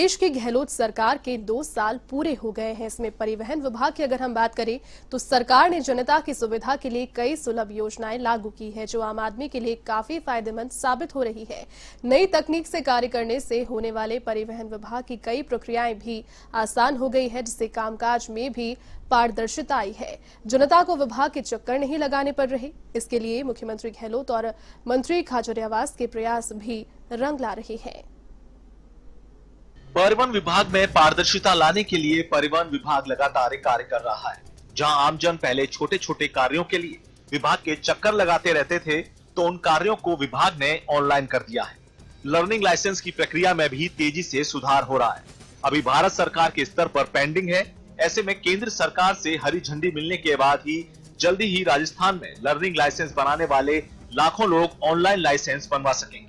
देश की गहलोत सरकार के 2 साल पूरे हो गए हैं। इसमें परिवहन विभाग की अगर हम बात करें तो सरकार ने जनता की सुविधा के लिए कई सुलभ योजनाएं लागू की है, जो आम आदमी के लिए काफी फायदेमंद साबित हो रही है। नई तकनीक से कार्य करने से होने वाले परिवहन विभाग की कई प्रक्रियाएं भी आसान हो गई है, जिससे कामकाज में भी पारदर्शिता आई है। जनता को विभाग के चक्कर नहीं लगाने पड़ रहे। इसके लिए मुख्यमंत्री गहलोत और मंत्री खाचरियावास के प्रयास भी रंग ला रहे हैं। परिवहन विभाग में पारदर्शिता लाने के लिए परिवहन विभाग लगातार कार्य कर रहा है। जहां आमजन पहले छोटे छोटे कार्यों के लिए विभाग के चक्कर लगाते रहते थे, तो उन कार्यों को विभाग ने ऑनलाइन कर दिया है। लर्निंग लाइसेंस की प्रक्रिया में भी तेजी से सुधार हो रहा है। अभी भारत सरकार के स्तर पर पेंडिंग है। ऐसे में केंद्र सरकार से हरी झंडी मिलने के बाद ही जल्दी ही राजस्थान में लर्निंग लाइसेंस बनाने वाले लाखों लोग ऑनलाइन लाइसेंस बनवा सकेंगे।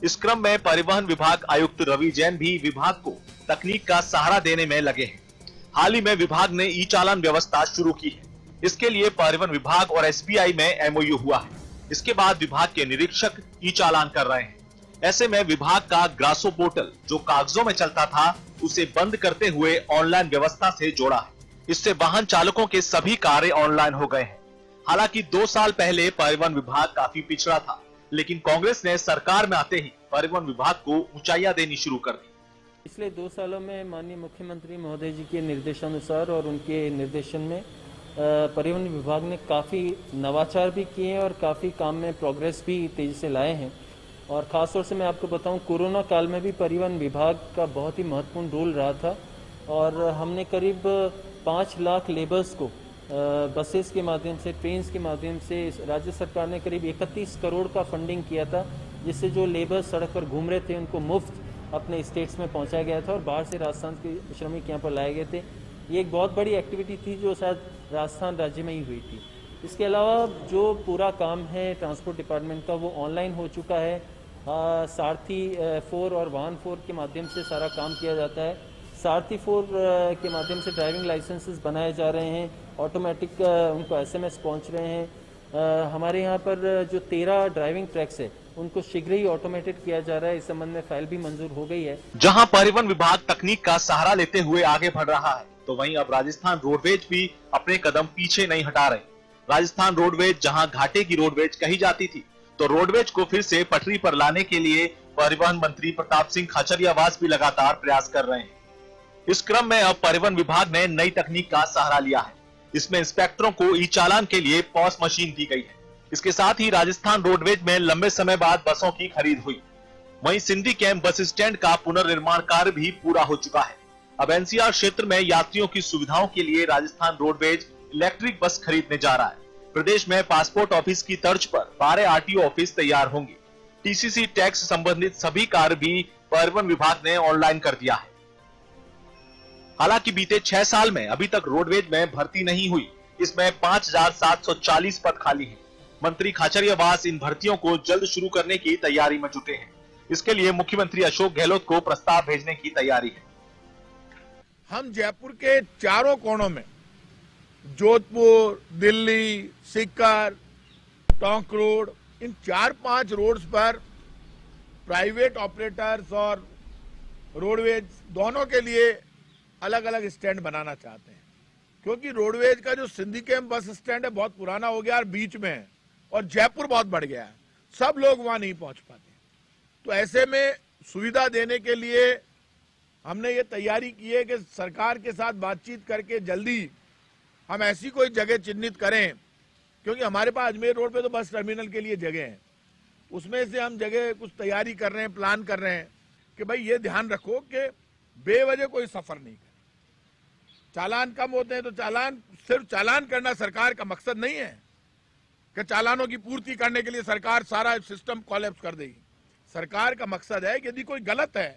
इस क्रम में परिवहन विभाग आयुक्त रवि जैन भी विभाग को तकनीक का सहारा देने में लगे हैं। हाल ही में विभाग ने ई चालान व्यवस्था शुरू की है। इसके लिए परिवहन विभाग और एसबीआई में एमओयू हुआ है। इसके बाद विभाग के निरीक्षक ई चालान कर रहे हैं। ऐसे में विभाग का ग्रासो पोर्टल जो कागजों में चलता था, उसे बंद करते हुए ऑनलाइन व्यवस्था से जोड़ा है। इससे वाहन चालकों के सभी कार्य ऑनलाइन हो गए हैं। हालांकि 2 साल पहले परिवहन विभाग काफी पिछड़ा था, लेकिन कांग्रेस ने सरकार में आते ही परिवहन विभाग को ऊंचाइयां देनी शुरू कर दी। पिछले 2 सालों में माननीय मुख्यमंत्री महोदय जी के निर्देशानुसार और उनके निर्देशन में परिवहन विभाग ने काफ़ी नवाचार भी किए हैं और काफ़ी काम में प्रोग्रेस भी तेजी से लाए हैं। और ख़ास तौर से मैं आपको बताऊं, कोरोना काल में भी परिवहन विभाग का बहुत ही महत्वपूर्ण रोल रहा था और हमने करीब 5 लाख लेबर्स को बसेस के माध्यम से, ट्रेन के माध्यम से राज्य सरकार ने करीब 31 करोड़ का फंडिंग किया था, जिससे जो लेबर सड़क पर घूम रहे थे उनको मुफ्त अपने स्टेट्स में पहुंचाया गया था और बाहर से राजस्थान के श्रमिक यहाँ पर लाए गए थे। ये एक बहुत बड़ी एक्टिविटी थी जो शायद राजस्थान राज्य में ही हुई थी। इसके अलावा जो पूरा काम है ट्रांसपोर्ट डिपार्टमेंट का, वो ऑनलाइन हो चुका है। सारथी 4 और वाहन 4 के माध्यम से सारा काम किया जाता है। सारथी 4 के माध्यम से ड्राइविंग लाइसेंसेस बनाए जा रहे हैं, ऑटोमेटिक उनको एसएमएस पहुंच रहे हैं। हमारे यहाँ पर जो 13 ड्राइविंग ट्रैक्स है, उनको शीघ्र ही ऑटोमेटेड किया जा रहा है। इस संबंध में फाइल भी मंजूर हो गई है। जहां परिवहन विभाग तकनीक का सहारा लेते हुए आगे बढ़ रहा है, तो वहीं अब राजस्थान रोडवेज भी अपने कदम पीछे नहीं हटा रहे। राजस्थान रोडवेज जहां घाटे की रोडवेज कही जाती थी, तो रोडवेज को फिर से पटरी पर लाने के लिए परिवहन मंत्री प्रताप सिंह खाचरियावास भी लगातार प्रयास कर रहे हैं। इस क्रम में अब परिवहन विभाग ने नई तकनीक का सहारा लिया है। इसमें इंस्पेक्टरों को ई चालान के लिए पॉस मशीन दी गई है। इसके साथ ही राजस्थान रोडवेज में लंबे समय बाद बसों की खरीद हुई। वहीं सिंधी कैंप बस स्टैंड का पुनर्निर्माण कार्य भी पूरा हो चुका है। अब एनसीआर क्षेत्र में यात्रियों की सुविधाओं के लिए राजस्थान रोडवेज इलेक्ट्रिक बस खरीदने जा रहा है। प्रदेश में पासपोर्ट ऑफिस की तर्ज पर 12 आरटीओ ऑफिस तैयार होंगे। टीसीसी टैक्स संबंधित सभी कार्य भी परिवहन विभाग ने ऑनलाइन कर दिया है। हालांकि बीते 6 साल में अभी तक रोडवेज में भर्ती नहीं हुई। इसमें 5740 पद खाली हैं। मंत्री खाचरियावास इन भर्तियों को जल्द शुरू करने की तैयारी में जुटे हैं। इसके लिए मुख्यमंत्री अशोक गहलोत को प्रस्ताव भेजने की तैयारी है। हम जयपुर के चारों कोनों में, जोधपुर, दिल्ली, सीकर, टोंक रोड, इन 4-5 रोड्स पर प्राइवेट ऑपरेटर्स और रोडवेज दोनों के लिए अलग अलग स्टैंड बनाना चाहते हैं। क्योंकि रोडवेज का जो सिंधी कैंप बस स्टैंड है बहुत पुराना हो गया और बीच में है, और जयपुर बहुत बढ़ गया है, सब लोग वहां नहीं पहुंच पाते। तो ऐसे में सुविधा देने के लिए हमने ये तैयारी की है कि सरकार के साथ बातचीत करके जल्दी हम ऐसी कोई जगह चिन्हित करें, क्योंकि हमारे पास अजमेर रोड पे तो बस टर्मिनल के लिए जगह है, उसमें से हम जगह कुछ तैयारी कर रहे हैं, प्लान कर रहे हैं कि भाई ये ध्यान रखो कि बेवजह कोई सफर नहीं करे। चालान कम होते हैं तो सिर्फ चालान करना सरकार का मकसद नहीं है कि चालानों की पूर्ति करने के लिए सरकार सारा सिस्टम कोलैप्स कर देगी। सरकार का मकसद है कि यदि कोई गलत है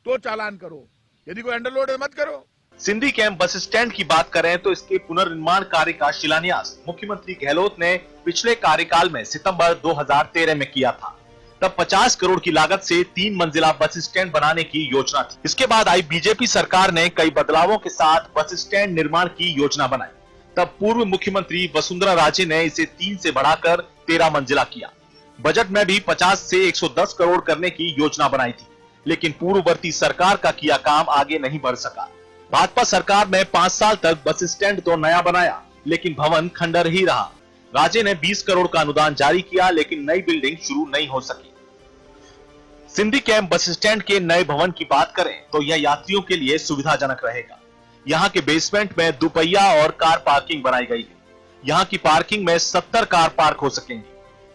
तो चालान करो, यदि कोई अंडरलोड है मत करो। सिंधी कैंप बस स्टैंड की बात करें तो इसके पुनर्निर्माण कार्य का शिलान्यास मुख्यमंत्री गहलोत ने पिछले कार्यकाल में सितंबर 2013 में किया था। तब 50 करोड़ की लागत से 3 मंजिला बस स्टैंड बनाने की योजना थी। इसके बाद आई बीजेपी सरकार ने कई बदलावों के साथ बस स्टैंड निर्माण की योजना बनाई। तब पूर्व मुख्यमंत्री वसुंधरा राजे ने इसे 3 से बढ़ाकर 13 मंजिला किया। बजट में भी 50 से 110 करोड़ करने की योजना बनाई थी, लेकिन पूर्ववर्ती सरकार का किया काम आगे नहीं बढ़ सका। भाजपा सरकार ने 5 साल तक बस स्टैंड तो नया बनाया, लेकिन भवन खंडर ही रहा। राज्य ने 20 करोड़ का अनुदान जारी किया, लेकिन नई बिल्डिंग शुरू नहीं हो सकी। सिंधी कैंप बस स्टैंड के नए भवन की बात करें तो यह यात्रियों के लिए सुविधाजनक रहेगा। यहाँ के बेसमेंट में दुपहिया और कार पार्किंग बनाई गई है। यहाँ की पार्किंग में 70 कार पार्क हो सकेंगी।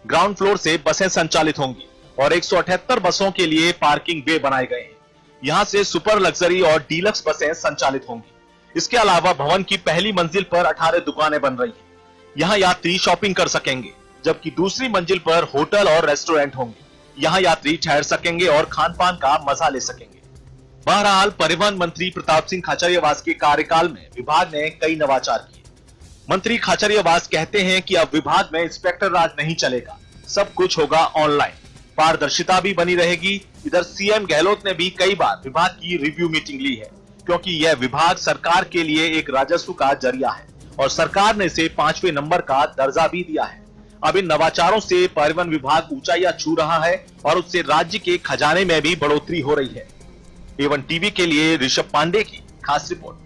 ग्राउंड फ्लोर से बसें संचालित होंगी और 178 बसों के लिए पार्किंग बे बनाए गए हैं। यहाँ से सुपर लग्जरी और डीलक्स बसें संचालित होंगी। इसके अलावा भवन की पहली मंजिल पर 18 दुकानें बन रही हैं। यहाँ यात्री शॉपिंग कर सकेंगे, जबकि दूसरी मंजिल पर होटल और रेस्टोरेंट होंगे। यहाँ यात्री ठहर सकेंगे और खान पान का मजा ले सकेंगे। बहरहाल परिवहन मंत्री प्रताप सिंह खाचरियावास के कार्यकाल में विभाग ने कई नवाचार किए। मंत्री खाचरियावास कहते हैं कि अब विभाग में इंस्पेक्टर राज नहीं चलेगा, सब कुछ होगा ऑनलाइन, पारदर्शिता भी बनी रहेगी। इधर सीएम गहलोत ने भी कई बार विभाग की रिव्यू मीटिंग ली है, क्योंकि यह विभाग सरकार के लिए एक राजस्व का जरिया है और सरकार ने इसे 5वें नंबर का दर्जा भी दिया है। अब इन नवाचारों से परिवहन विभाग ऊंचाइयां छू रहा है और उससे राज्य के खजाने में भी बढ़ोतरी हो रही है। A1 टीवी के लिए ऋषभ पांडे की खास रिपोर्ट।